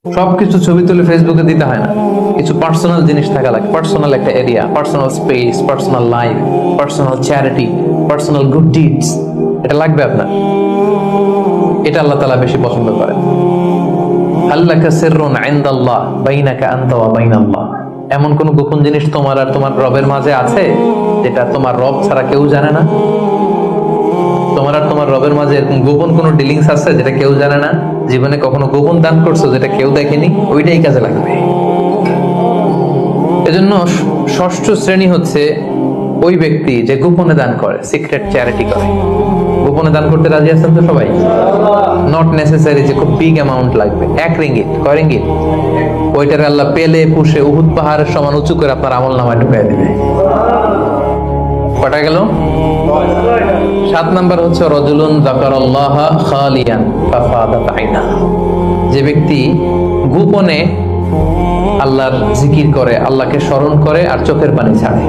সবকিছু ছবি তুলে ফেসবুকে দিতে হয় না, কিছু পার্সোনাল জিনিস থাকা লাগে, পার্সোনাল একটা area, personal space, personal life, personal charity, personal good deeds, এটা লাগবে আপনার। এটা আল্লাহ তাআলা বেশি পছন্দ করেন। আল্লাকা সিররুন ইনদাল্লাহ বাইনাকা আনতা ওয়া বাইনাল্লাহ, এমন কোন গোপন জিনিস তোমার আর তোমার রবের মাঝে আছে যেটা তোমার রব ছাড়া কেউ জানে না? তোমার আর তোমার রবের মাঝে এরকম গোপন কোনো ডিলিংস আছে যেটা কেউ জানে না? জীবনে কখনো গোপন দান করছো যেটা কেউ দেখেনি? ওইটাই কাজে লাগবে। এজন্য ষষ্ঠ শ্রেণী হচ্ছে ওই ব্যক্তি যে গোপনে দান করে, সিক্রেট চ্যারিটি করে। গোপনে দান করতে রাজি আছেন তো সবাই? নট নেসেসারি যে খুব বিগ অ্যামাউন্ট লাগবে, 1 রিঙ্গিত, কয় রিঙ্গিত? ওইটার আল্লাহ পেলে পুষে উহুদ পাহাড়ের সমান উঁচু করে আপনার আমল নামায় ঢুকাই দিবে। কটা গেল? 7 নাম্বার হচ্ছে রাজুলুন যাকারাল্লাহ খালিয়ান ফাফাদাত আইনা, যে ব্যক্তি গোপনে আল্লাহর জিকির করে, আল্লাহকে স্মরণ করে আর চোখের পানি ছাড়ে।